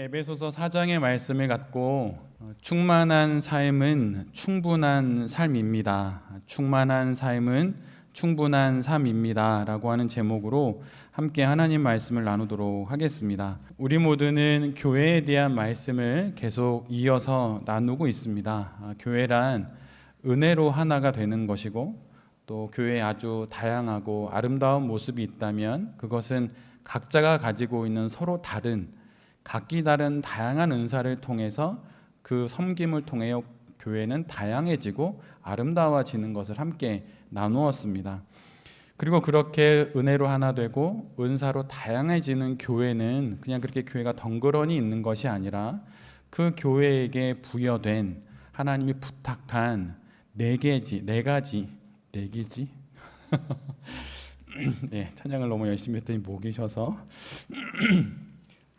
에베소서 4장의 말씀을 갖고 충만한 삶은 충분한 삶입니다. 충만한 삶은 충분한 삶입니다. 라고 하는 제목으로 함께 하나님 말씀을 나누도록 하겠습니다. 우리 모두는 교회에 대한 말씀을 계속 이어서 나누고 있습니다. 교회란 은혜로 하나가 되는 것이고 또 교회에 아주 다양하고 아름다운 모습이 있다면 그것은 각자가 가지고 있는 서로 다른 각기 다른 다양한 은사를 통해서 그 섬김을 통해 교회는 다양해지고 아름다워지는 것을 함께 나누었습니다. 그리고 그렇게 은혜로 하나 되고 은사로 다양해지는 교회는 그냥 그렇게 교회가 덩그러니 있는 것이 아니라 그 교회에게 부여된 하나님이 부탁한 네 가지 네, 찬양을 너무 열심히 했더니 목이 쉬어서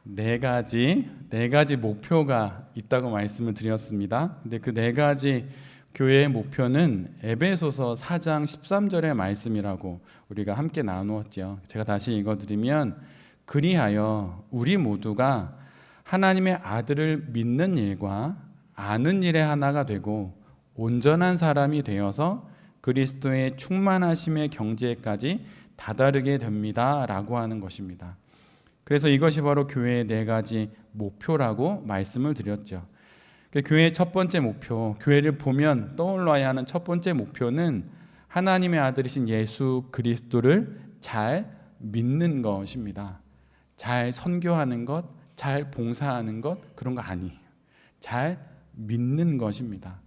네 가지 목표가 있다고 말씀을 드렸습니다. 근데 그 네 가지 교회의 목표는 에베소서 4장 13절의 말씀이라고 우리가 함께 나누었죠. 제가 다시 읽어드리면 그리하여 우리 모두가 하나님의 아들을 믿는 일과 아는 일의 하나가 되고 온전한 사람이 되어서 그리스도의 충만하심의 경지에까지 다다르게 됩니다 라고 하는 것입니다. 그래서 이것이 바로 교회의 네 가지 목표라고 말씀을 드렸죠. 교회의 첫 번째 목표, 교회를 보면 떠올라야 하는 첫 번째 목표는 하나님의 아들이신 예수 그리스도를 잘 믿는 것입니다. 잘 선교하는 것, 잘 봉사하는 것, 그런 거 아니에요. 잘 믿는 것입니다.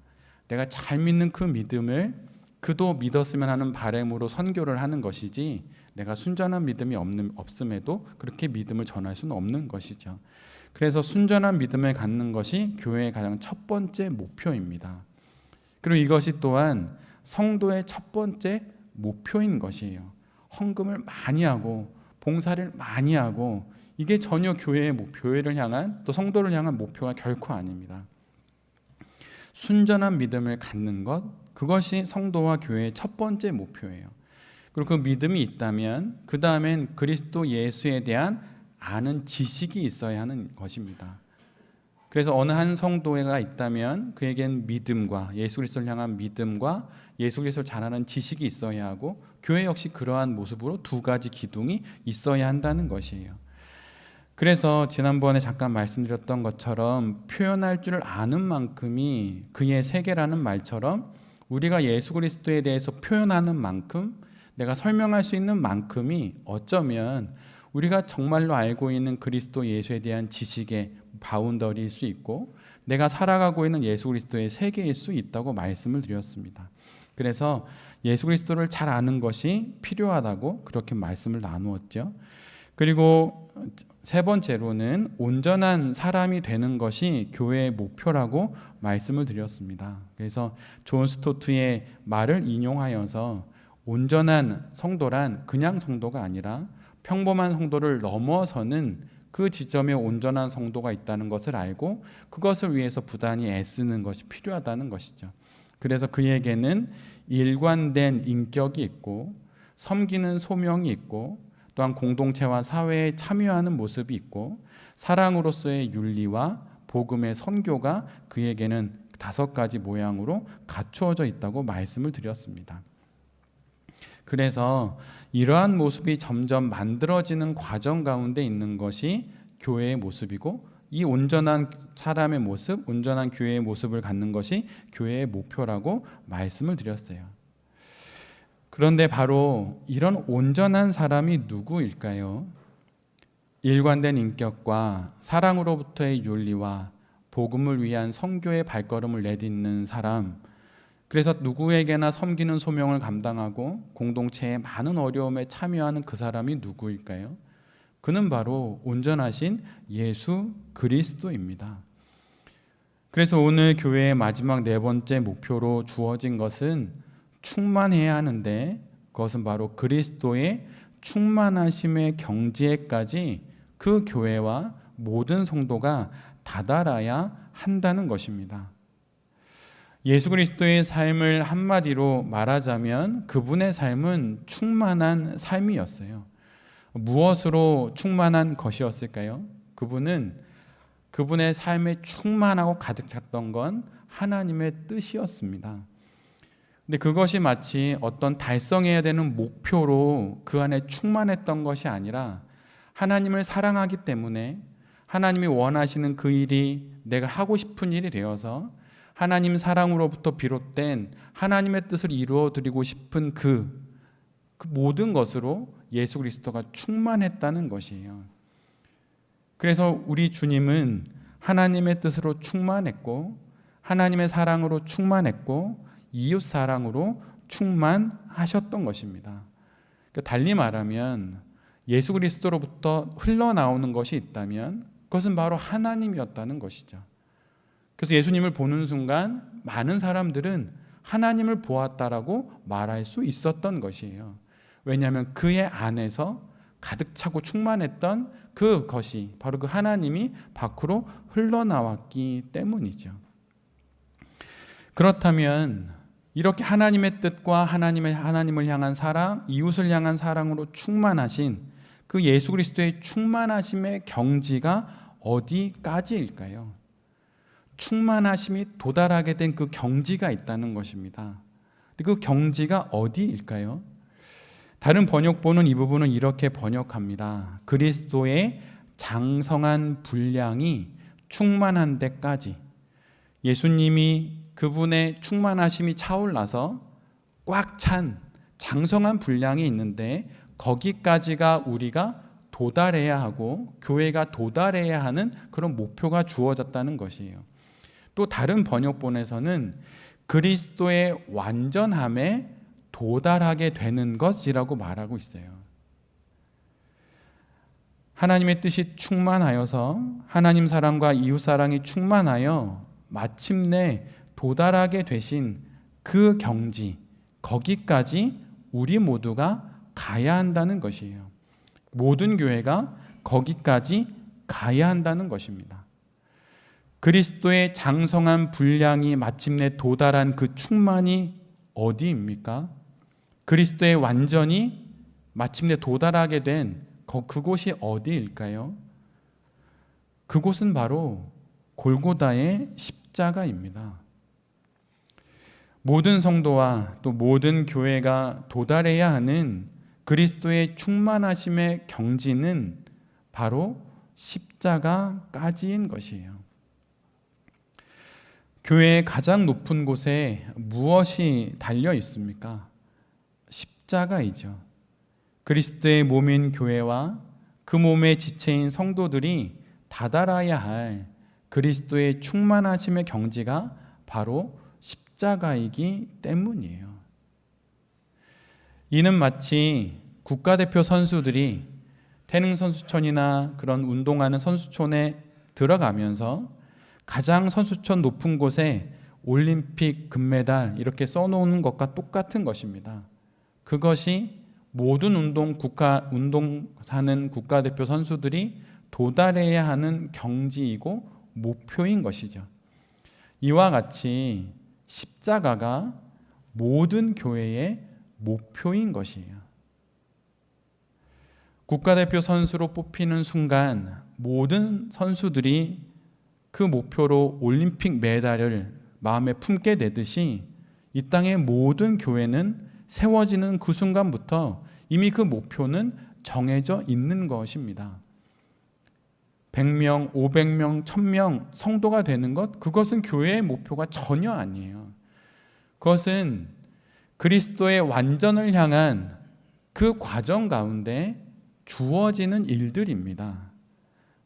내가 잘 믿는 그 믿음을 그도 믿었으면 하는 바람으로 선교를 하는 것이지 내가 순전한 믿음이 없음에도 그렇게 믿음을 전할 수는 없는 것이죠. 그래서 순전한 믿음을 갖는 것이 교회의 가장 첫 번째 목표입니다. 그리고 이것이 또한 성도의 첫 번째 목표인 것이에요. 헌금을 많이 하고 봉사를 많이 하고 이게 전혀 교회의 교회를 향한 또 성도를 향한 목표가 결코 아닙니다. 순전한 믿음을 갖는 것, 그것이 성도와 교회의 첫 번째 목표예요. 그리고 그 믿음이 있다면 그 다음엔 그리스도 예수에 대한 아는 지식이 있어야 하는 것입니다. 그래서 어느 한 성도가 있다면 그에겐 믿음과 예수 그리스도를 향한 믿음과 예수 그리스도를 잘 아는 지식이 있어야 하고 교회 역시 그러한 모습으로 두 가지 기둥이 있어야 한다는 것이에요. 그래서 지난번에 잠깐 말씀드렸던 것처럼 표현할 줄 아는 만큼이 그의 세계라는 말처럼 우리가 예수 그리스도에 대해서 표현하는 만큼 내가 설명할 수 있는 만큼이 어쩌면 우리가 정말로 알고 있는 그리스도 예수에 대한 지식의 바운더리일 수 있고 내가 살아가고 있는 예수 그리스도의 세계일 수 있다고 말씀을 드렸습니다. 그래서 예수 그리스도를 잘 아는 것이 필요하다고 그렇게 말씀을 나누었죠. 그리고 세 번째로는 온전한 사람이 되는 것이 교회의 목표라고 말씀을 드렸습니다. 그래서 존 스토트의 말을 인용하여서 온전한 성도란 그냥 성도가 아니라 평범한 성도를 넘어서는 그 지점에 온전한 성도가 있다는 것을 알고 그것을 위해서 부단히 애쓰는 것이 필요하다는 것이죠. 그래서 그에게는 일관된 인격이 있고 섬기는 소명이 있고 또한 공동체와 사회에 참여하는 모습이 있고 사랑으로서의 윤리와 복음의 선교가 그에게는 5가지 모양으로 갖추어져 있다고 말씀을 드렸습니다. 그래서 이러한 모습이 점점 만들어지는 과정 가운데 있는 것이 교회의 모습이고 이 온전한 사람의 모습, 온전한 교회의 모습을 갖는 것이 교회의 목표라고 말씀을 드렸어요. 그런데 바로 이런 온전한 사람이 누구일까요? 일관된 인격과 사랑으로부터의 윤리와 복음을 위한 선교의 발걸음을 내딛는 사람, 그래서 누구에게나 섬기는 소명을 감당하고 공동체의 많은 어려움에 참여하는 그 사람이 누구일까요? 그는 바로 온전하신 예수 그리스도입니다. 그래서 오늘 교회의 마지막 네 번째 목표로 주어진 것은 충만해야 하는데 그것은 바로 그리스도의 충만하심의 경지에까지 그 교회와 모든 성도가 다다라야 한다는 것입니다. 예수 그리스도의 삶을 한마디로 말하자면 그분의 삶은 충만한 삶이었어요. 무엇으로 충만한 것이었을까요? 그분은 그분의 삶에 충만하고 가득 찼던 건 하나님의 뜻이었습니다. 근데 그것이 마치 어떤 달성해야 되는 목표로 그 안에 충만했던 것이 아니라 하나님을 사랑하기 때문에 하나님이 원하시는 그 일이 내가 하고 싶은 일이 되어서 하나님 사랑으로부터 비롯된 하나님의 뜻을 이루어 드리고 싶은 그 모든 것으로 예수 그리스도가 충만했다는 것이에요. 그래서 우리 주님은 하나님의 뜻으로 충만했고 하나님의 사랑으로 충만했고 이웃 사랑으로 충만하셨던 것입니다. 달리 말하면 예수 그리스도로부터 흘러나오는 것이 있다면 그것은 바로 하나님이었다는 것이죠. 그래서 예수님을 보는 순간 많은 사람들은 하나님을 보았다라고 말할 수 있었던 것이에요. 왜냐하면 그의 안에서 가득 차고 충만했던 그것이 바로 그 하나님이 밖으로 흘러나왔기 때문이죠. 그렇다면 이렇게 하나님의 뜻과 하나님을 향한 사랑, 이웃을 향한 사랑으로 충만하신 그 예수 그리스도의 충만하심의 경지가 어디까지일까요? 충만하심이 도달하게 된 그 경지가 있다는 것입니다. 그 경지가 어디일까요? 다른 번역본은 이 부분을 이렇게 번역합니다. 그리스도의 장성한 분량이 충만한 데까지. 예수님이 그분의 충만하심이 차올라서 꽉 찬 장성한 분량이 있는데 거기까지가 우리가 도달해야 하고 교회가 도달해야 하는 그런 목표가 주어졌다는 것이에요. 또 다른 번역본에서는 그리스도의 완전함에 도달하게 되는 것이라고 말하고 있어요. 하나님의 뜻이 충만하여서 하나님 사랑과 이웃 사랑이 충만하여 마침내 도달하게 되신 그 경지, 거기까지 우리 모두가 가야 한다는 것이에요. 모든 교회가 거기까지 가야 한다는 것입니다. 그리스도의 장성한 분량이 마침내 도달한 그 충만이 어디입니까? 그리스도의 완전히 마침내 도달하게 된 그곳이 어디일까요? 그곳은 바로 골고다의 십자가입니다. 모든 성도와 또 모든 교회가 도달해야 하는 그리스도의 충만하심의 경지는 바로 십자가까지인 것이에요. 교회의 가장 높은 곳에 무엇이 달려 있습니까? 십자가이죠. 그리스도의 몸인 교회와 그 몸의 지체인 성도들이 다다라야 할 그리스도의 충만하심의 경지가 바로 십자가이기 때문이에요. 이는 마치 국가대표 선수들이 태능 선수촌이나 그런 운동하는 선수촌에 들어가면서 가장 선수촌 높은 곳에 올림픽 금메달 이렇게 써놓는 것과 똑같은 것입니다. 그것이 모든 운동하는 국가대표 선수들이 도달해야 하는 경지이고 목표인 것이죠. 이와 같이 십자가가 모든 교회의 목표인 것이에요. 국가대표 선수로 뽑히는 순간 모든 선수들이 그 목표로 올림픽 메달을 마음에 품게 되듯이 이 땅의 모든 교회는 세워지는 그 순간부터 이미 그 목표는 정해져 있는 것입니다. 100명, 500명, 1000명 성도가 되는 것, 그것은 교회의 목표가 전혀 아니에요. 그것은 그리스도의 완전을 향한 그 과정 가운데 주어지는 일들입니다.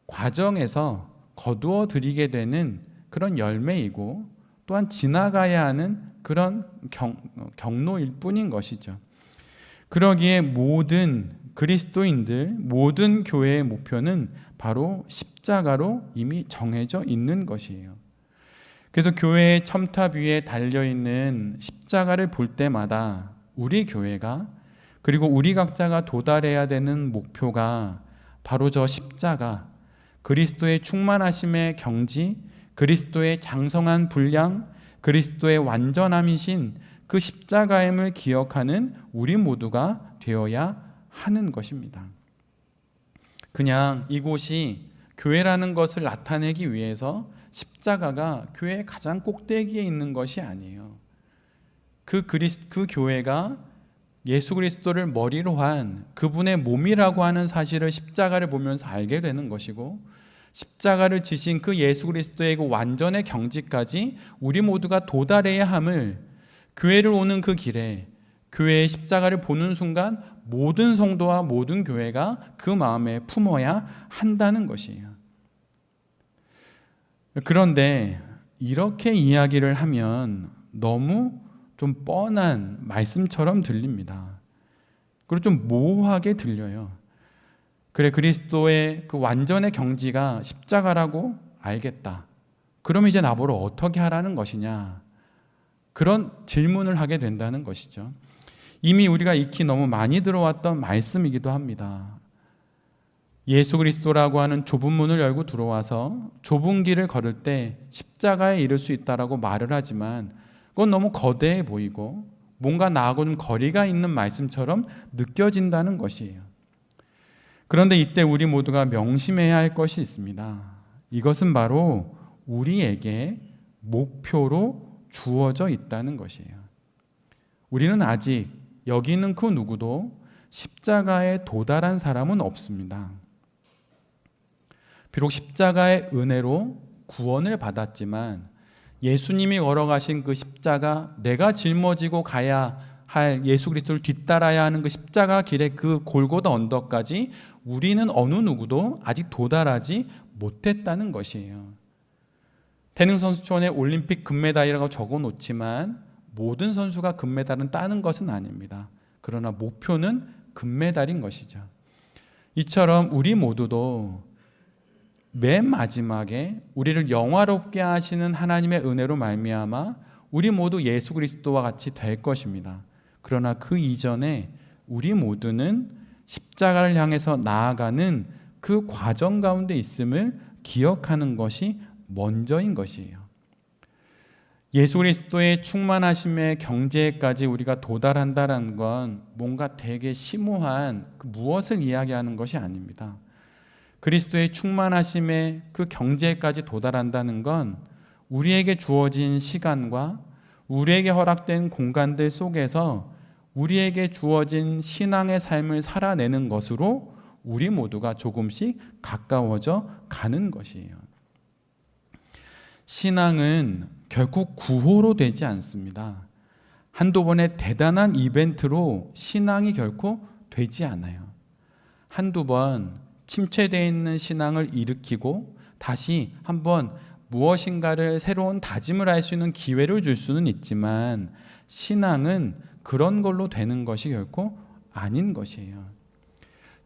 과정에서 거두어 드리게 되는 그런 열매이고 또한 지나가야 하는 그런 경로일 뿐인 것이죠. 그러기에 모든 그리스도인들, 모든 교회의 목표는 바로 십자가로 이미 정해져 있는 것이에요. 그래서 교회의 첨탑 위에 달려있는 십자가를 볼 때마다 우리 교회가 그리고 우리 각자가 도달해야 되는 목표가 바로 저 십자가, 그리스도의 충만하심의 경지, 그리스도의 장성한 분량, 그리스도의 완전함이신 그 십자가임을 기억하는 우리 모두가 되어야 하는 것입니다. 그냥 이곳이 교회라는 것을 나타내기 위해서 십자가가 교회의 가장 꼭대기에 있는 것이 아니에요. 그 교회가 예수 그리스도를 머리로 한 그분의 몸이라고 하는 사실을 십자가를 보면서 알게 되는 것이고, 십자가를 지신 그 예수 그리스도의 그 완전의 경지까지 우리 모두가 도달해야 함을, 교회를 오는 그 길에 교회의 십자가를 보는 순간 모든 성도와 모든 교회가 그 마음에 품어야 한다는 것이에요. 그런데 이렇게 이야기를 하면 너무 좀 뻔한 말씀처럼 들립니다. 그리고 좀 모호하게 들려요. 그래, 그리스도의 그 완전의 경지가 십자가라고 알겠다. 그럼 이제 나보러 어떻게 하라는 것이냐? 그런 질문을 하게 된다는 것이죠. 이미 우리가 익히 너무 많이 들어왔던 말씀이기도 합니다. 예수 그리스도라고 하는 좁은 문을 열고 들어와서 좁은 길을 걸을 때 십자가에 이를 수 있다라고 말을 하지만 그건 너무 거대해 보이고 뭔가 나하고 좀 거리가 있는 말씀처럼 느껴진다는 것이에요. 그런데 이때 우리 모두가 명심해야 할 것이 있습니다. 이것은 바로 우리에게 목표로 주어져 있다는 것이에요. 우리는 아직 여기 있는 그 누구도 십자가에 도달한 사람은 없습니다. 비록 십자가의 은혜로 구원을 받았지만 예수님이 걸어가신 그 십자가, 내가 짊어지고 가야 할 예수 그리스도를 뒤따라야 하는 그 십자가 길의 그 골고다 언덕까지 우리는 어느 누구도 아직 도달하지 못했다는 것이에요. 태능 선수촌에 올림픽 금메달이라고 적어 놓지만 모든 선수가 금메달은 따는 것은 아닙니다. 그러나 목표는 금메달인 것이죠. 이처럼 우리 모두도 맨 마지막에 우리를 영화롭게 하시는 하나님의 은혜로 말미암아 우리 모두 예수 그리스도와 같이 될 것입니다. 그러나 그 이전에 우리 모두는 십자가를 향해서 나아가는 그 과정 가운데 있음을 기억하는 것이 먼저인 것이에요. 예수 그리스도의 충만하심의 경지에까지 우리가 도달한다는 건 뭔가 되게 심오한 무엇을 이야기하는 것이 아닙니다. 그리스도의 충만하심의 그 경지에까지 도달한다는 건 우리에게 주어진 시간과 우리에게 허락된 공간들 속에서 우리에게 주어진 신앙의 삶을 살아내는 것으로 우리 모두가 조금씩 가까워져 가는 것이에요. 신앙은 결국 구호로 되지 않습니다. 한두 번의 대단한 이벤트로 신앙이 결코 되지 않아요. 한두 번 침체되어 있는 신앙을 일으키고 다시 한번 무엇인가를 새로운 다짐을 할 수 있는 기회를 줄 수는 있지만 신앙은 그런 걸로 되는 것이 결코 아닌 것이에요.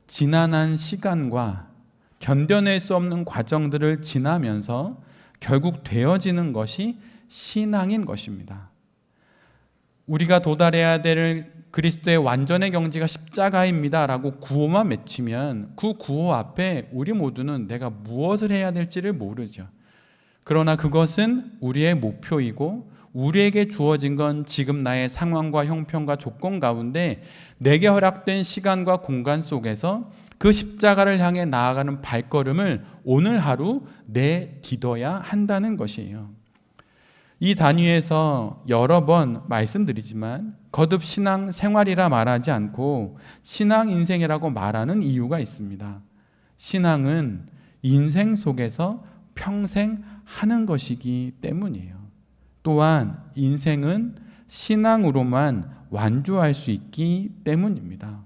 지난한 시간과 견뎌낼 수 없는 과정들을 지나면서 결국 되어지는 것이 신앙인 것입니다. 우리가 도달해야 될 그리스도의 완전의 경지가 십자가입니다 라고 구호만 외치면 그 구호 앞에 우리 모두는 내가 무엇을 해야 될지를 모르죠. 그러나 그것은 우리의 목표이고 우리에게 주어진 건 지금 나의 상황과 형편과 조건 가운데 내게 허락된 시간과 공간 속에서 그 십자가를 향해 나아가는 발걸음을 오늘 하루 내딛어야 한다는 것이에요. 이 단위에서 여러 번 말씀드리지만 거듭 신앙 생활이라 말하지 않고 신앙 인생이라고 말하는 이유가 있습니다. 신앙은 인생 속에서 평생 하는 것이기 때문이에요. 또한 인생은 신앙으로만 완주할 수 있기 때문입니다.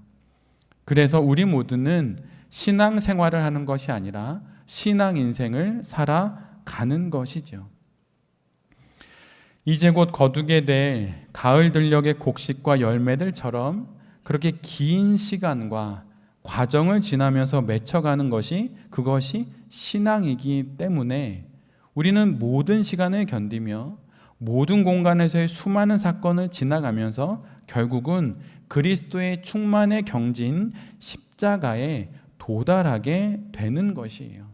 그래서 우리 모두는 신앙 생활을 하는 것이 아니라 신앙 인생을 살아가는 것이죠. 이제 곧 거두게 될 가을 들녘의 곡식과 열매들처럼 그렇게 긴 시간과 과정을 지나면서 맺혀가는 것이 그것이 신앙이기 때문에 우리는 모든 시간을 견디며 모든 공간에서의 수많은 사건을 지나가면서 결국은 그리스도의 충만의 경지인 십자가에 도달하게 되는 것이에요.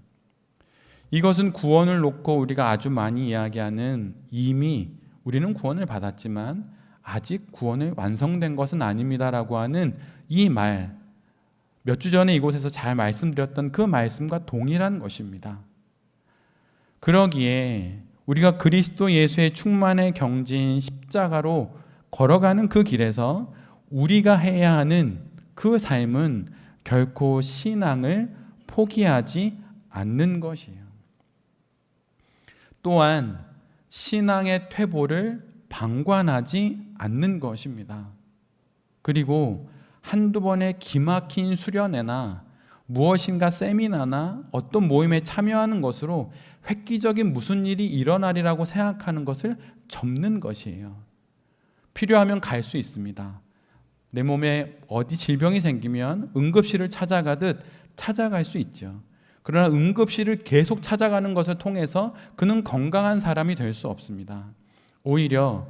이것은 구원을 놓고 우리가 아주 많이 이야기하는 이미 우리는 구원을 받았지만 아직 구원을 완성된 것은 아닙니다라고 하는 이 말, 몇 주 전에 이곳에서 잘 말씀드렸던 그 말씀과 동일한 것입니다. 그러기에 우리가 그리스도 예수의 충만의 경지인 십자가로 걸어가는 그 길에서 우리가 해야 하는 그 삶은 결코 신앙을 포기하지 않는 것이에요. 또한 신앙의 퇴보를 방관하지 않는 것입니다. 그리고 한두 번의 기막힌 수련회나 무엇인가 세미나나 어떤 모임에 참여하는 것으로 획기적인 무슨 일이 일어나리라고 생각하는 것을 접는 것이에요. 필요하면 갈 수 있습니다. 내 몸에 어디 질병이 생기면 응급실을 찾아가듯 찾아갈 수 있죠. 그러나 응급실을 계속 찾아가는 것을 통해서 그는 건강한 사람이 될 수 없습니다. 오히려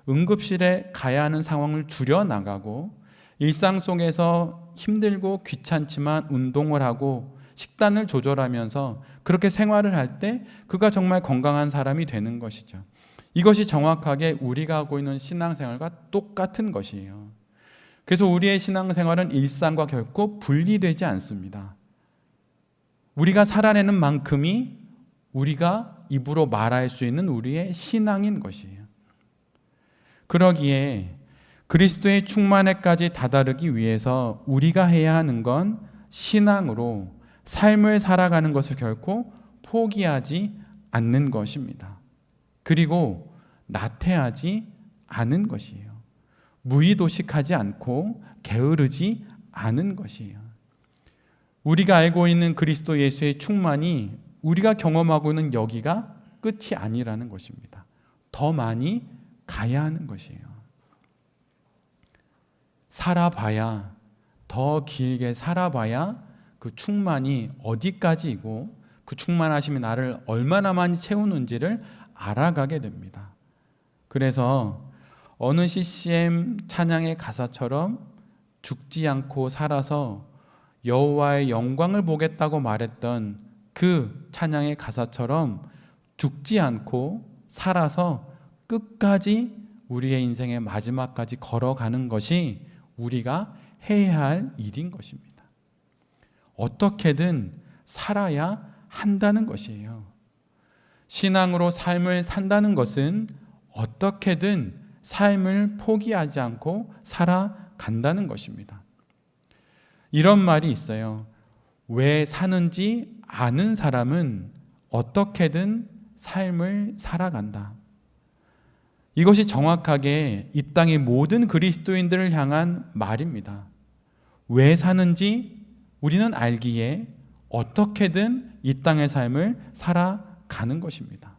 응급실에 가야 하는 상황을 줄여나가고 일상 속에서 힘들고 귀찮지만 운동을 하고 식단을 조절하면서 그렇게 생활을 할 때 그가 정말 건강한 사람이 되는 것이죠. 이것이 정확하게 우리가 하고 있는 신앙생활과 똑같은 것이에요. 그래서 우리의 신앙생활은 일상과 결코 분리되지 않습니다. 우리가 살아내는 만큼이 우리가 입으로 말할 수 있는 우리의 신앙인 것이에요. 그러기에 그리스도의 충만에까지 다다르기 위해서 우리가 해야 하는 건 신앙으로 삶을 살아가는 것을 결코 포기하지 않는 것입니다. 그리고 나태하지 않은 것이에요. 무의도식하지 않고 게으르지 않은 것이에요. 우리가 알고 있는 그리스도 예수의 충만이 우리가 경험하고 있는 여기가 끝이 아니라는 것입니다. 더 많이 가야 하는 것이에요. 살아봐야, 더 길게 살아봐야 그 충만이 어디까지이고 그 충만하심이 나를 얼마나 많이 채우는지를 알아가게 됩니다. 그래서 어느 CCM 찬양의 가사처럼 죽지 않고 살아서 여호와의 영광을 보겠다고 말했던 그 찬양의 가사처럼 죽지 않고 살아서 끝까지 우리의 인생의 마지막까지 걸어가는 것이 우리가 해야 할 일인 것입니다. 어떻게든 살아야 한다는 것이에요. 신앙으로 삶을 산다는 것은 어떻게든 삶을 포기하지 않고 살아간다는 것입니다. 이런 말이 있어요. 왜 사는지 아는 사람은 어떻게든 삶을 살아간다. 이것이 정확하게 이 땅의 모든 그리스도인들을 향한 말입니다. 왜 사는지 우리는 알기에 어떻게든 이 땅의 삶을 살아가는 것입니다.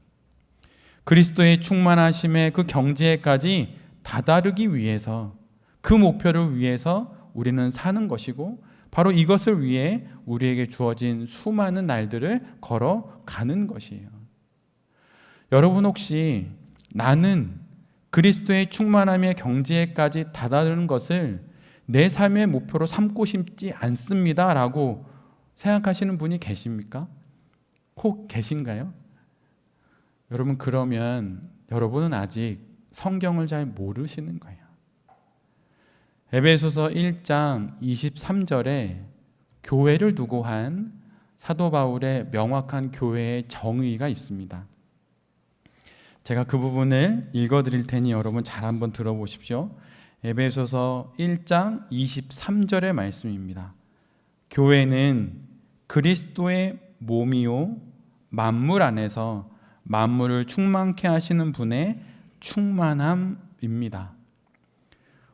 그리스도의 충만하심의 그 경지에까지 다다르기 위해서, 그 목표를 위해서 우리는 사는 것이고, 바로 이것을 위해 우리에게 주어진 수많은 날들을 걸어가는 것이에요. 여러분 혹시 나는 그리스도의 충만함의 경지에까지 다다르는 것을 내 삶의 목표로 삼고 싶지 않습니다 라고 생각하시는 분이 계십니까? 혹 계신가요? 여러분, 그러면 여러분은 아직 성경을 잘 모르시는 거예요. 에베소서 1장 23절에 교회를 두고 한 사도 바울의 명확한 교회의 정의가 있습니다. 제가 그 부분을 읽어드릴 테니 여러분 잘 한번 들어보십시오. 에베소서 1장 23절의 말씀입니다. 교회는 그리스도의 몸이요 만물 안에서 만물을 충만케 하시는 분의 충만함입니다.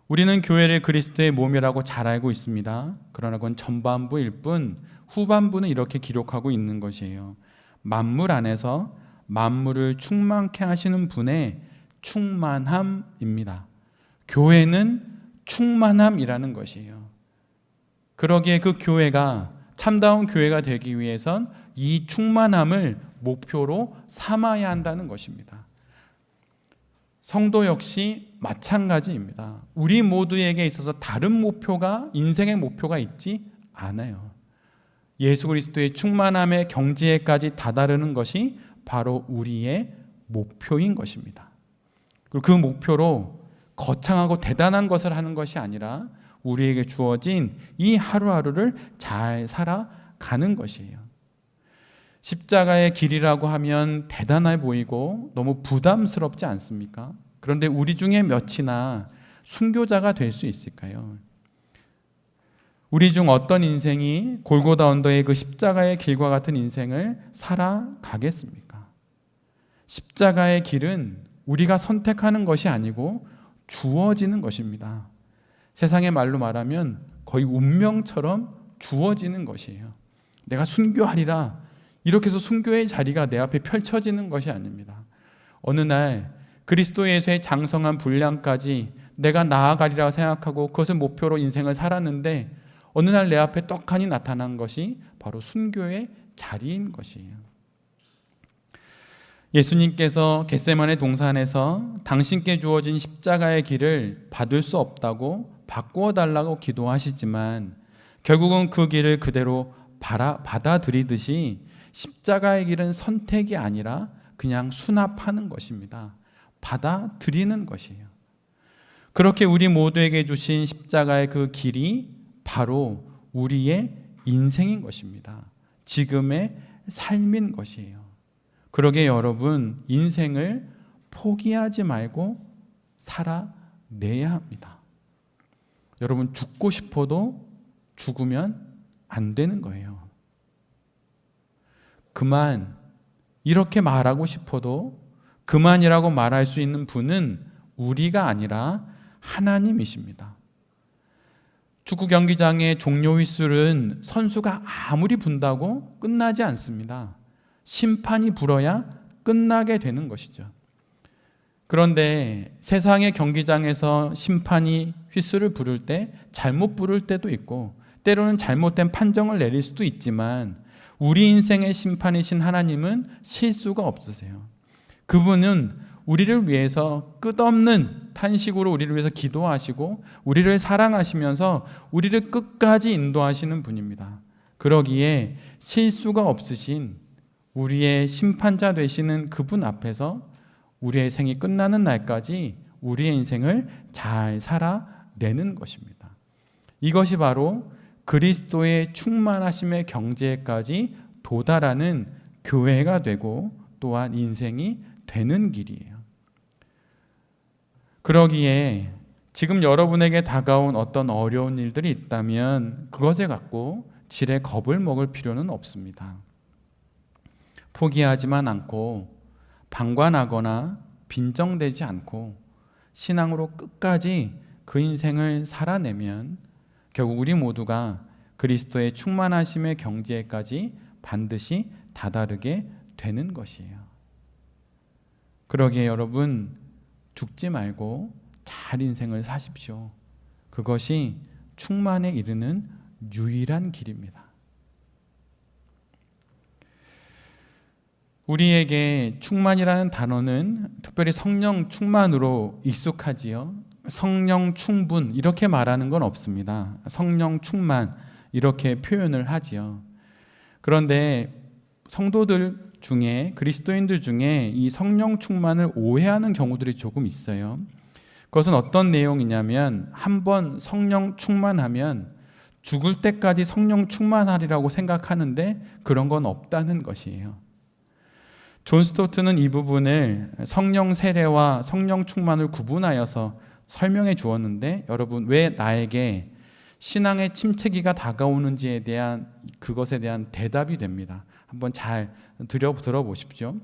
우리는 교회를 그리스도의 몸이라고 잘 알고 있습니다. 그러나 그건 전반부일 뿐 후반부는 이렇게 기록하고 있는 것이에요. 만물 안에서 만물을 충만케 하시는 분의 충만함입니다. 교회는 충만함이라는 것이에요. 그러기에 그 교회가 참다운 교회가 되기 위해선 이 충만함을 목표로 삼아야 한다는 것입니다. 성도 역시 마찬가지입니다. 우리 모두에게 있어서 다른 목표가, 인생의 목표가 있지 않아요. 예수 그리스도의 충만함의 경지에까지 다다르는 것이 바로 우리의 목표인 것입니다. 그리고 그 목표로 거창하고 대단한 것을 하는 것이 아니라 우리에게 주어진 이 하루하루를 잘 살아가는 것이에요. 십자가의 길이라고 하면 대단해 보이고 너무 부담스럽지 않습니까? 그런데 우리 중에 몇이나 순교자가 될 수 있을까요? 우리 중 어떤 인생이 골고다 언더의 그 십자가의 길과 같은 인생을 살아가겠습니까? 십자가의 길은 우리가 선택하는 것이 아니고 주어지는 것입니다. 세상의 말로 말하면 거의 운명처럼 주어지는 것이에요. 내가 순교하리라 이렇게 해서 순교의 자리가 내 앞에 펼쳐지는 것이 아닙니다. 어느 날 그리스도 예수의 장성한 분량까지 내가 나아가리라 생각하고 그것을 목표로 인생을 살았는데 어느 날 내 앞에 떡하니 나타난 것이 바로 순교의 자리인 것이에요. 예수님께서 겟세마네 동산에서 당신께 주어진 십자가의 길을 받을 수 없다고 바꾸어 달라고 기도하시지만 결국은 그 길을 그대로 받아들이듯이 십자가의 길은 선택이 아니라 그냥 수납하는 것입니다. 받아들이는 것이에요. 그렇게 우리 모두에게 주신 십자가의 그 길이 바로 우리의 인생인 것입니다. 지금의 삶인 것이에요. 그러게 여러분, 인생을 포기하지 말고 살아내야 합니다. 여러분, 죽고 싶어도 죽으면 안 되는 거예요. 그만, 이렇게 말하고 싶어도 그만이라고 말할 수 있는 분은 우리가 아니라 하나님이십니다. 축구 경기장의 종료 휘슬은 선수가 아무리 분다고 끝나지 않습니다. 심판이 불어야 끝나게 되는 것이죠. 그런데 세상의 경기장에서 심판이 휘슬을 부를 때 잘못 부를 때도 있고 때로는 잘못된 판정을 내릴 수도 있지만 우리 인생의 심판이신 하나님은 실수가 없으세요. 그분은 우리를 위해서 끝없는 탄식으로 우리를 위해서 기도하시고 우리를 사랑하시면서 우리를 끝까지 인도하시는 분입니다. 그러기에 실수가 없으신 우리의 심판자 되시는 그분 앞에서 우리의 생이 끝나는 날까지 우리의 인생을 잘 살아내는 것입니다. 이것이 바로 그리스도의 충만하심의 경지에까지 도달하는 교회가 되고 또한 인생이 되는 길이에요. 그러기에 지금 여러분에게 다가온 어떤 어려운 일들이 있다면 그것을 갖고 지레 겁을 먹을 필요는 없습니다. 포기하지만 않고 방관하거나 빈정대지 않고 신앙으로 끝까지 그 인생을 살아내면 결국 우리 모두가 그리스도의 충만하심의 경지에까지 반드시 다다르게 되는 것이에요. 그러기에 여러분, 죽지 말고 잘 인생을 사십시오. 그것이 충만에 이르는 유일한 길입니다. 우리에게 충만이라는 단어는 특별히 성령 충만으로 익숙하지요. 성령 충분 이렇게 말하는 건 없습니다. 성령 충만 이렇게 표현을 하지요. 그런데 성도들 중에, 그리스도인들 중에 이 성령 충만을 오해하는 경우들이 조금 있어요. 그것은 어떤 내용이냐면 한번 성령 충만하면 죽을 때까지 성령 충만하리라고 생각하는데 그런 건 없다는 것이에요. 존 스토트는 이 부분을 성령 세례와 성령 충만을 구분하여서 설명해 주었는데 여러분, 왜 나에게 신앙의 침체기가 다가오는지에 대한 그것에 대한 대답이 됩니다. 한번 잘 들어보십시오.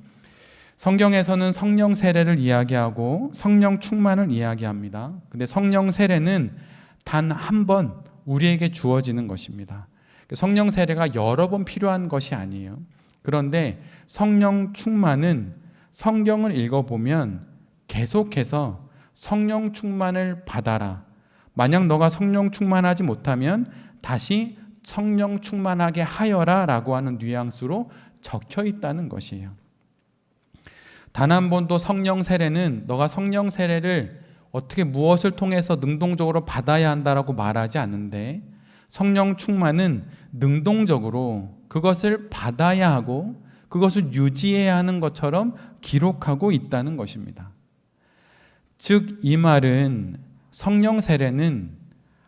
성경에서는 성령 세례를 이야기하고 성령 충만을 이야기합니다. 근데 성령 세례는 단 한 번 우리에게 주어지는 것입니다. 성령 세례가 여러 번 필요한 것이 아니에요. 그런데 성령 충만은 성경을 읽어보면 계속해서 성령 충만을 받아라. 만약 너가 성령 충만하지 못하면 다시 성령 충만하게 하여라 라고 하는 뉘앙스로 적혀 있다는 것이에요. 단 한 번도 성령 세례는 너가 성령 세례를 어떻게 무엇을 통해서 능동적으로 받아야 한다라고 말하지 않는데 성령 충만은 능동적으로 그것을 받아야 하고 그것을 유지해야 하는 것처럼 기록하고 있다는 것입니다. 즉 이 말은 성령 세례는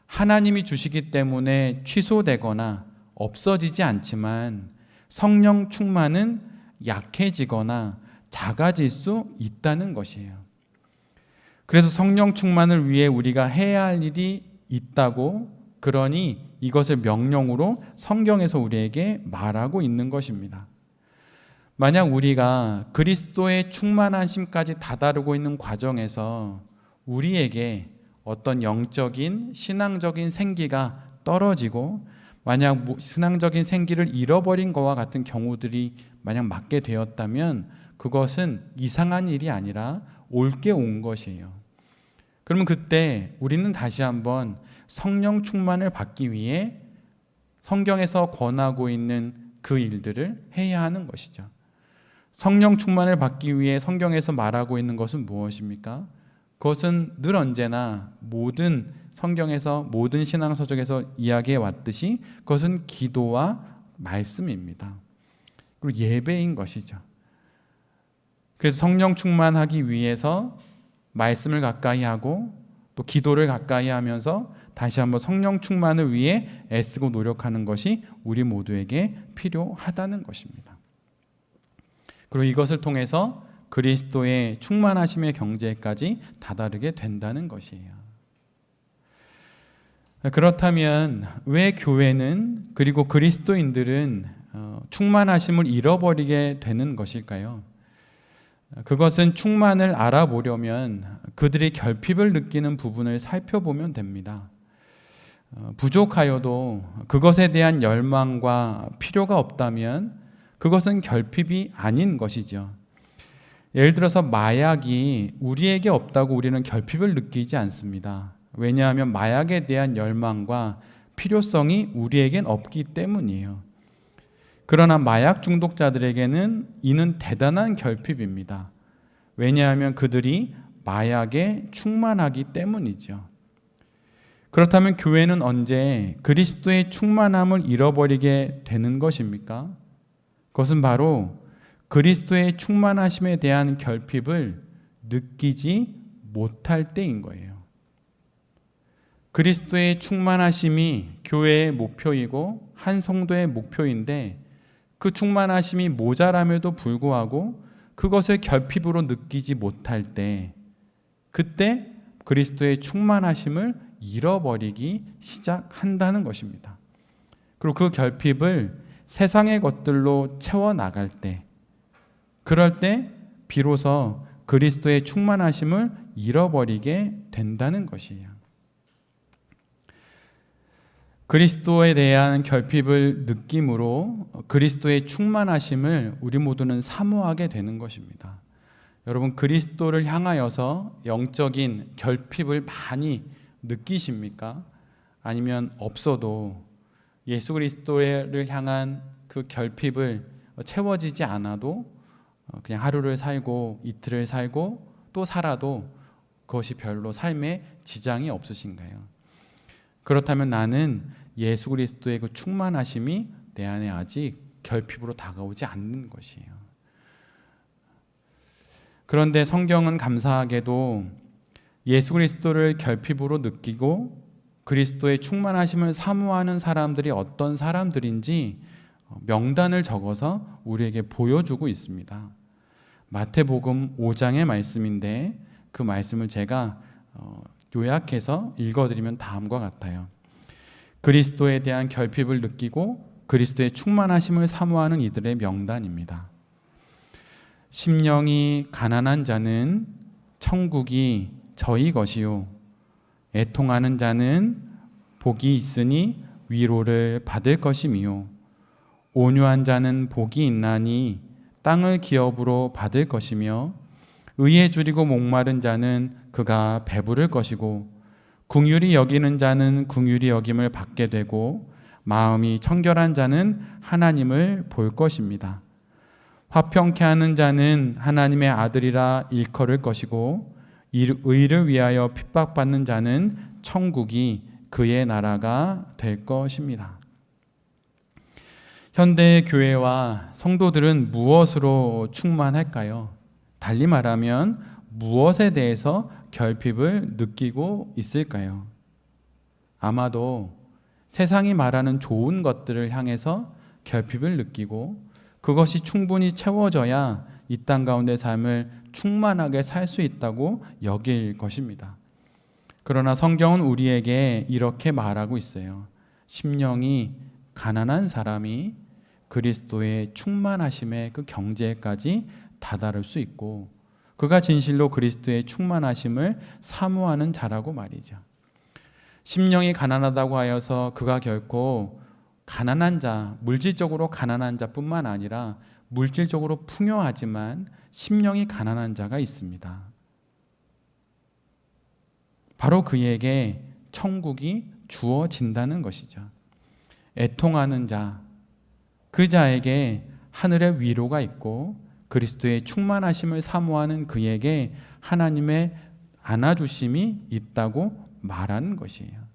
하나님이 주시기 때문에 취소되거나 없어지지 않지만 성령 충만은 약해지거나 작아질 수 있다는 것이에요. 그래서 성령 충만을 위해 우리가 해야 할 일이 있다고, 그러니 이것을 명령으로 성경에서 우리에게 말하고 있는 것입니다. 만약 우리가 그리스도의 충만하심까지 다다르고 있는 과정에서 우리에게 어떤 영적인 신앙적인 생기가 떨어지고 만약 신앙적인 생기를 잃어버린 것과 같은 경우들이 만약 맞게 되었다면 그것은 이상한 일이 아니라 옳게 온 것이에요. 그러면 그때 우리는 다시 한번 성령 충만을 받기 위해 성경에서 권하고 있는 그 일들을 해야 하는 것이죠. 성령 충만을 받기 위해 성경에서 말하고 있는 것은 무엇입니까? 그것은 늘 언제나 모든 성경에서 모든 신앙서적에서 이야기해 왔듯이 그것은 기도와 말씀입니다. 그리고 예배인 것이죠. 그래서 성령 충만하기 위해서 말씀을 가까이 하고 또 기도를 가까이 하면서 다시 한번 성령 충만을 위해 애쓰고 노력하는 것이 우리 모두에게 필요하다는 것입니다. 그리고 이것을 통해서 그리스도의 충만하심의 경제까지 다다르게 된다는 것이에요. 그렇다면 왜 교회는 그리고 그리스도인들은 충만하심을 잃어버리게 되는 것일까요? 그것은 충만을 알아보려면 그들이 결핍을 느끼는 부분을 살펴보면 됩니다. 부족하여도 그것에 대한 열망과 필요가 없다면 그것은 결핍이 아닌 것이죠. 예를 들어서 마약이 우리에게 없다고 우리는 결핍을 느끼지 않습니다. 왜냐하면 마약에 대한 열망과 필요성이 우리에겐 없기 때문이에요. 그러나 마약 중독자들에게는 이는 대단한 결핍입니다. 왜냐하면 그들이 마약에 충만하기 때문이죠. 그렇다면 교회는 언제 그리스도의 충만함을 잃어버리게 되는 것입니까? 그것은 바로 그리스도의 충만하심에 대한 결핍을 느끼지 못할 때인 거예요. 그리스도의 충만하심이 교회의 목표이고 한 성도의 목표인데 그 충만하심이 모자람에도 불구하고 그것을 결핍으로 느끼지 못할 때, 그때 그리스도의 충만하심을 잃어버리기 시작한다는 것입니다. 그리고 그 결핍을 세상의 것들로 채워나갈 때, 그럴 때 비로소 그리스도의 충만하심을 잃어버리게 된다는 것이에요. 그리스도에 대한 결핍을 느낌으로 그리스도의 충만하심을 우리 모두는 사모하게 되는 것입니다. 여러분, 그리스도를 향하여서 영적인 결핍을 많이 느끼십니까? 아니면 없어도 예수 그리스도를 향한 그 결핍을 채워지지 않아도 그냥 하루를 살고 이틀을 살고 또 살아도 그것이 별로 삶에 지장이 없으신가요? 그렇다면 나는 예수 그리스도의 그 충만하심이 내 안에 아직 결핍으로 다가오지 않는 것이에요. 그런데 성경은 감사하게도 예수 그리스도를 결핍으로 느끼고 그리스도의 충만하심을 사모하는 사람들이 어떤 사람들인지 명단을 적어서 우리에게 보여주고 있습니다. 마태복음 5장의 말씀인데 그 말씀을 제가 요약해서 읽어드리면 다음과 같아요. 그리스도에 대한 결핍을 느끼고 그리스도의 충만하심을 사모하는 이들의 명단입니다. 심령이 가난한 자는 천국이 저희 것이요, 애통하는 자는 복이 있으니 위로를 받을 것이미요, 온유한 자는 복이 있나니 땅을 기업으로 받을 것이며, 의에 줄이고 목마른 자는 그가 배부를 것이고, 긍휼히 여기는 자는 긍휼히 여김을 받게 되고, 마음이 청결한 자는 하나님을 볼 것입니다. 화평케 하는 자는 하나님의 아들이라 일컬을 것이고, 의를 위하여 핍박받는 자는 천국이 그의 나라가 될 것입니다. 현대의 교회와 성도들은 무엇으로 충만할까요? 달리 말하면 무엇에 대해서 결핍을 느끼고 있을까요? 아마도 세상이 말하는 좋은 것들을 향해서 결핍을 느끼고 그것이 충분히 채워져야 이 땅 가운데 삶을 충만하게 살 수 있다고 여길 것입니다. 그러나 성경은 우리에게 이렇게 말하고 있어요. 심령이 가난한 사람이 그리스도의 충만하심의 그 경지에까지 다다를 수 있고 그가 진실로 그리스도의 충만하심을 사모하는 자라고 말이죠. 심령이 가난하다고 하여서 그가 결코 가난한 자, 물질적으로 가난한 자뿐만 아니라 물질적으로 풍요하지만 심령이 가난한 자가 있습니다. 바로 그에게 천국이 주어진다는 것이죠. 애통하는 자, 그 자에게 하늘의 위로가 있고 그리스도의 충만하심을 사모하는 그에게 하나님의 안아주심이 있다고 말하는 것이에요.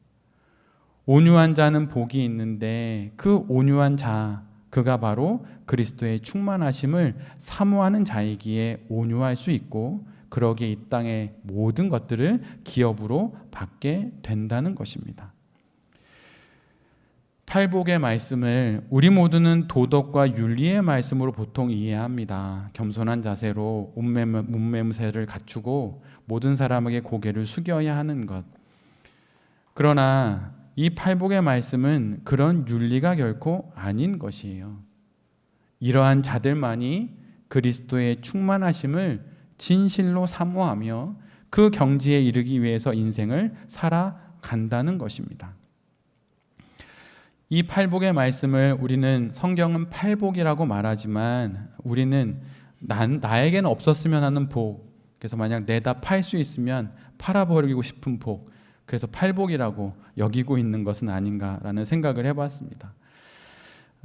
온유한 자는 복이 있는데 그 온유한 자, 그가 바로 그리스도의 충만하심을 사모하는 자이기에 온유할 수 있고 그러기에 이 땅의 모든 것들을 기업으로 받게 된다는 것입니다. 팔복의 말씀을 우리 모두는 도덕과 윤리의 말씀으로 보통 이해합니다. 겸손한 자세로 옷매무새를 갖추고 모든 사람에게 고개를 숙여야 하는 것. 그러나 이 팔복의 말씀은 그런 윤리가 결코 아닌 것이에요. 이러한 자들만이 그리스도의 충만하심을 진실로 사모하며 그 경지에 이르기 위해서 인생을 살아간다는 것입니다. 이 팔복의 말씀을 우리는 성경은 팔복이라고 말하지만 우리는 나에게는 없었으면 하는 복, 그래서 만약 내다 팔 수 있으면 팔아버리고 싶은 복, 그래서 팔복이라고 여기고 있는 것은 아닌가라는 생각을 해봤습니다.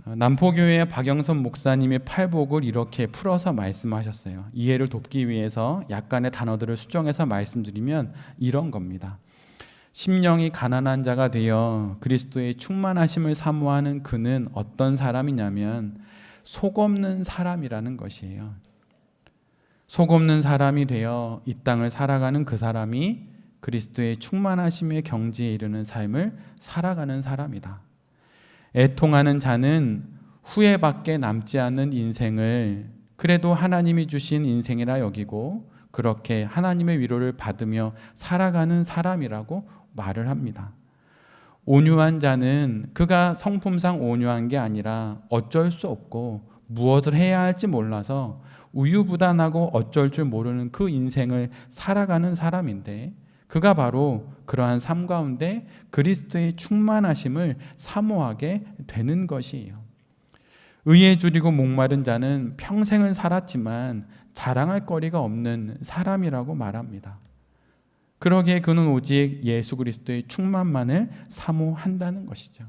남포교회의 박영선 목사님이 팔복을 이렇게 풀어서 말씀하셨어요. 이해를 돕기 위해서 약간의 단어들을 수정해서 말씀드리면 이런 겁니다. 심령이 가난한 자가 되어 그리스도의 충만하심을 사모하는 그는 어떤 사람이냐면 속 없는 사람이라는 것이에요. 속 없는 사람이 되어 이 땅을 살아가는 그 사람이 그리스도의 충만하심의 경지에 이르는 삶을 살아가는 사람이다. 애통하는 자는 후회밖에 남지 않는 인생을 그래도 하나님이 주신 인생이라 여기고 그렇게 하나님의 위로를 받으며 살아가는 사람이라고 말을 합니다. 온유한 자는 그가 성품상 온유한 게 아니라 어쩔 수 없고 무엇을 해야 할지 몰라서 우유부단하고 어쩔 줄 모르는 그 인생을 살아가는 사람인데 그가 바로 그러한 삶 가운데 그리스도의 충만하심을 사모하게 되는 것이에요. 의에 줄이고 목마른 자는 평생을 살았지만 자랑할 거리가 없는 사람이라고 말합니다. 그러기에 그는 오직 예수 그리스도의 충만만을 사모한다는 것이죠.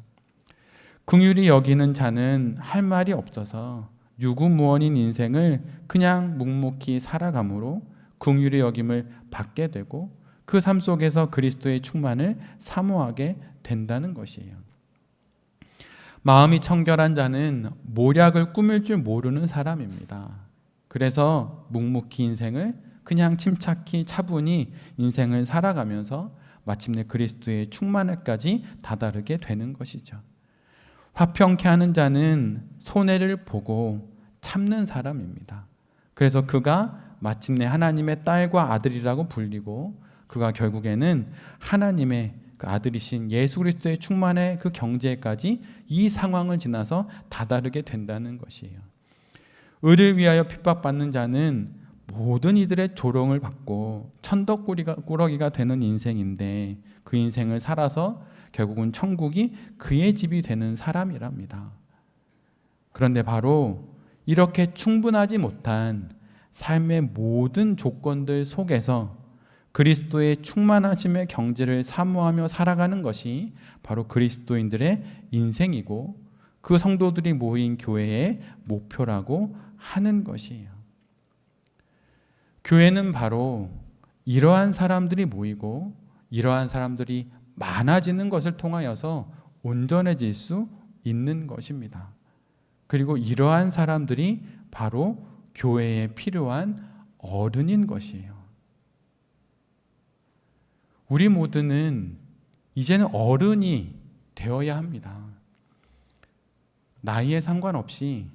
긍휼히 여기는 자는 할 말이 없어서 유구무원인 인생을 그냥 묵묵히 살아가므로 긍휼히 여김을 받게 되고 그 삶 속에서 그리스도의 충만을 사모하게 된다는 것이에요. 마음이 청결한 자는 모략을 꾸밀 줄 모르는 사람입니다. 그래서 묵묵히 인생을 그냥 침착히 차분히 인생을 살아가면서 마침내 그리스도의 충만을까지 다다르게 되는 것이죠. 화평케 하는 자는 손해를 보고 참는 사람입니다. 그래서 그가 마침내 하나님의 딸과 아들이라고 불리고 그가 결국에는 하나님의 그 아들이신 예수 그리스도의 충만의 그 경지에까지 이 상황을 지나서 다다르게 된다는 것이에요. 의를 위하여 핍박받는 자는 모든 이들의 조롱을 받고 천덕꾸러기가 되는 인생인데 그 인생을 살아서 결국은 천국이 그의 집이 되는 사람이랍니다. 그런데 바로 이렇게 충분하지 못한 삶의 모든 조건들 속에서 그리스도의 충만하심의 경지를 사모하며 살아가는 것이 바로 그리스도인들의 인생이고 그 성도들이 모인 교회의 목표라고 하는 것이에요. 교회는 바로 이러한 사람들이 모이고 이러한 사람들이 많아지는 것을 통하여서 온전해질 수 있는 것입니다. 그리고 이러한 사람들이 바로 교회에 필요한 어른인 것이에요. 우리 모두는 이제는 어른이 되어야 합니다. 나이에 상관없이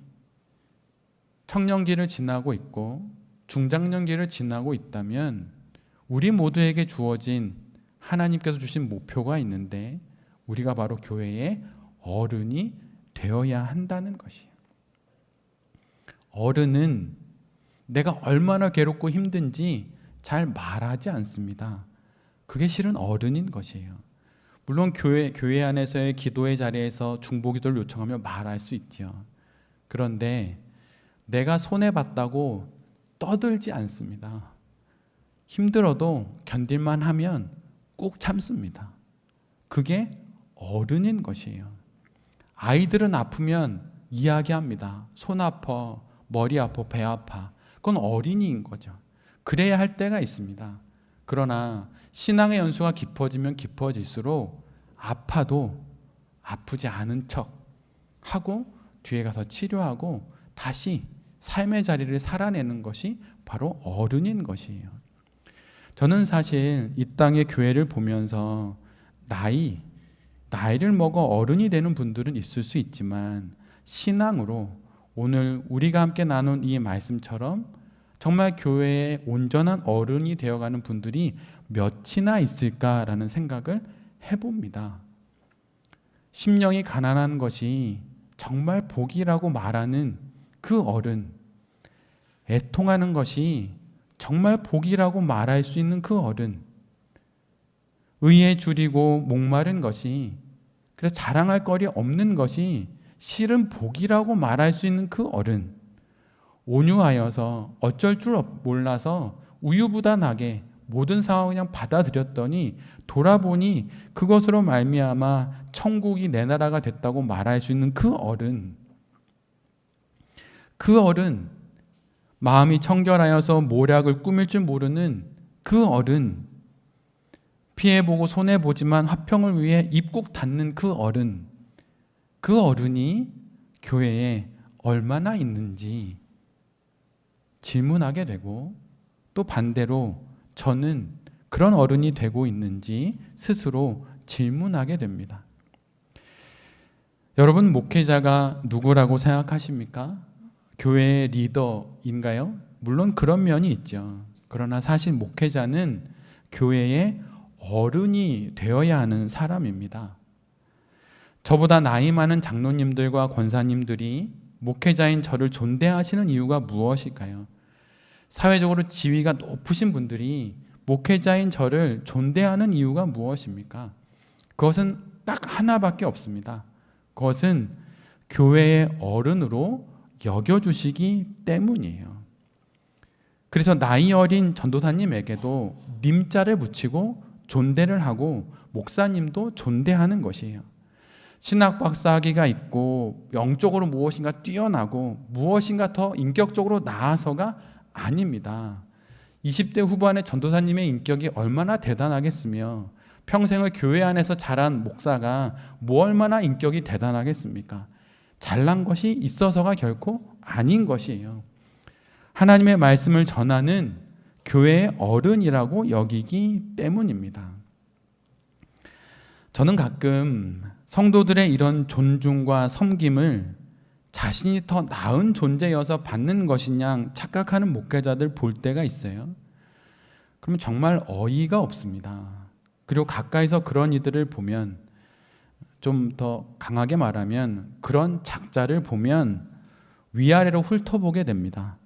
청년기를 지나고 있고 중장년기를 지나고 있다면 우리 모두에게 주어진 하나님께서 주신 목표가 있는데 우리가 바로 교회의 어른이 되어야 한다는 것이에요. 어른은 내가 얼마나 괴롭고 힘든지 잘 말하지 않습니다. 그게 실은 어른인 것이에요. 물론 교회 안에서의 기도의 자리에서 중보기도를 요청하며 말할 수 있죠. 그런데 내가 손해봤다고 떠들지 않습니다. 힘들어도 견딜만 하면 꼭 참습니다. 그게 어른인 것이에요. 아이들은 아프면 이야기합니다. 손 아파, 머리 아파, 배 아파. 그건 어린이인 거죠. 그래야 할 때가 있습니다. 그러나 신앙의 연수가 깊어지면 깊어질수록 아파도 아프지 않은 척 하고 뒤에 가서 치료하고 다시 삶의 자리를 살아내는 것이 바로 어른인 것이에요. 저는 사실 이 땅의 교회를 보면서 나이를 먹어 어른이 되는 분들은 있을 수 있지만 신앙으로 오늘 우리가 함께 나눈 이 말씀처럼 정말 교회의 온전한 어른이 되어가는 분들이 몇이나 있을까라는 생각을 해봅니다. 심령이 가난한 것이 정말 복이라고 말하는 그 어른, 애통하는 것이 정말 복이라고 말할 수 있는 그 어른, 의에 줄이고 목마른 것이, 그래서 자랑할 거리 없는 것이 실은 복이라고 말할 수 있는 그 어른, 온유하여서 어쩔 줄 몰라서 우유부단하게 모든 상황을 그냥 받아들였더니 돌아보니 그것으로 말미암아 천국이 내 나라가 됐다고 말할 수 있는 그 어른, 마음이 청결하여서 모략을 꾸밀 줄 모르는 그 어른, 피해보고 손해보지만 화평을 위해 입 꼭 닫는 그 어른이 교회에 얼마나 있는지 질문하게 되고, 또 반대로 저는 그런 어른이 되고 있는지 스스로 질문하게 됩니다. 여러분, 목회자가 누구라고 생각하십니까? 교회의 리더인가요? 물론 그런 면이 있죠. 그러나 사실 목회자는 교회의 어른이 되어야 하는 사람입니다. 저보다 나이 많은 장로님들과 권사님들이 목회자인 저를 존대하시는 이유가 무엇일까요? 사회적으로 지위가 높으신 분들이 목회자인 저를 존대하는 이유가 무엇입니까? 그것은 딱 하나밖에 없습니다. 그것은 교회의 어른으로 여겨주시기 때문이에요. 그래서 나이 어린 전도사님에게도 님자를 붙이고 존대를 하고 목사님도 존대하는 것이에요. 신학 박사학위가 있고 영적으로 무엇인가 뛰어나고 무엇인가 더 인격적으로 나아서가 아닙니다. 20대 후반의 전도사님의 인격이 얼마나 대단하겠으며 평생을 교회 안에서 자란 목사가 뭐 얼마나 인격이 대단하겠습니까? 잘난 것이 있어서가 결코 아닌 것이에요. 하나님의 말씀을 전하는 교회의 어른이라고 여기기 때문입니다. 저는 가끔 성도들의 이런 존중과 섬김을 자신이 더 나은 존재여서 받는 것이냐 착각하는 목회자들 볼 때가 있어요. 그러면 정말 어이가 없습니다. 그리고 가까이서 그런 이들을 보면, 좀 더 강하게 말하면 그런 작자를 보면 위아래로 훑어보게 됩니다.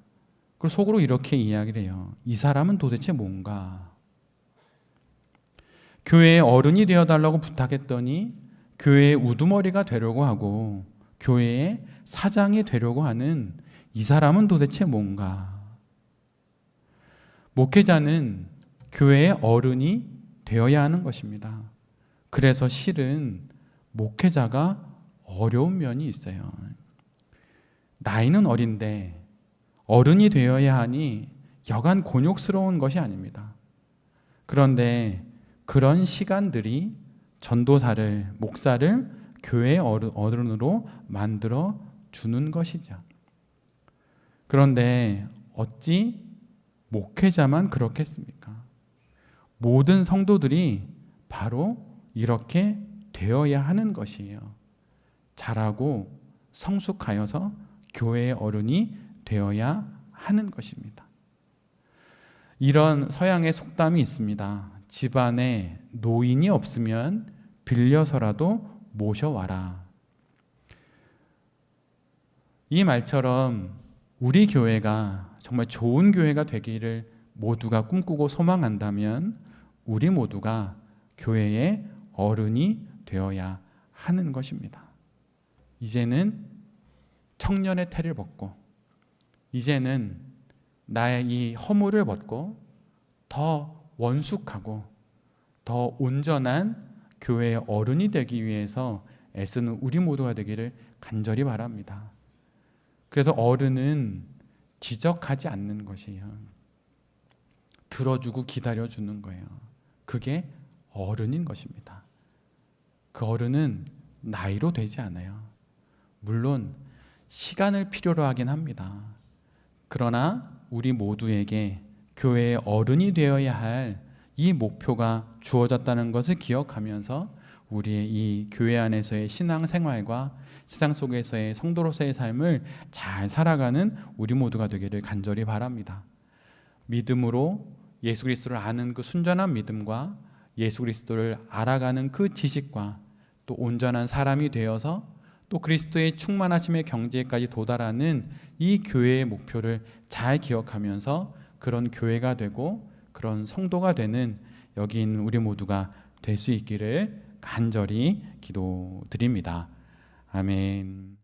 그리고 속으로 이렇게 이야기를 해요. 이 사람은 도대체 뭔가? 교회의 어른이 되어달라고 부탁했더니 교회의 우두머리가 되려고 하고 교회의 사장이 되려고 하는 이 사람은 도대체 뭔가? 목회자는 교회의 어른이 되어야 하는 것입니다. 그래서 실은 목회자가 어려운 면이 있어요. 나이는 어린데 어른이 되어야 하니 여간 곤욕스러운 것이 아닙니다. 그런데 그런 시간들이 전도사를, 목사를 교회의 어른으로 만들어 주는 것이죠. 그런데 어찌 목회자만 그렇겠습니까? 모든 성도들이 바로 이렇게 되어야 하는 것이에요. 자라고 성숙하여서 교회의 어른이 되어야 하는 것입니다. 이런 서양의 속담이 있습니다. 집안에 노인이 없으면 빌려서라도 모셔와라. 이 말처럼 우리 교회가 정말 좋은 교회가 되기를 모두가 꿈꾸고 소망한다면 우리 모두가 교회의 어른이 되어야 하는 것입니다. 이제는 청년의 태를 벗고 이제는 나의 이 허물을 벗고 더 원숙하고 더 온전한 교회의 어른이 되기 위해서 애쓰는 우리 모두가 되기를 간절히 바랍니다. 그래서 어른은 지적하지 않는 것이에요. 들어주고 기다려주는 거예요. 그게 어른인 것입니다. 그 어른은 나이로 되지 않아요. 물론 시간을 필요로 하긴 합니다. 그러나 우리 모두에게 교회의 어른이 되어야 할 이 목표가 주어졌다는 것을 기억하면서 우리의 이 교회 안에서의 신앙생활과 세상 속에서의 성도로서의 삶을 잘 살아가는 우리 모두가 되기를 간절히 바랍니다. 믿음으로 예수 그리스도를 아는 그 순전한 믿음과 예수 그리스도를 알아가는 그 지식과 또 온전한 사람이 되어서 또 그리스도의 충만하심의 경지에까지 도달하는 이 교회의 목표를 잘 기억하면서 그런 교회가 되고 그런 성도가 되는 여기 있는 우리 모두가 될 수 있기를 간절히 기도드립니다. 아멘.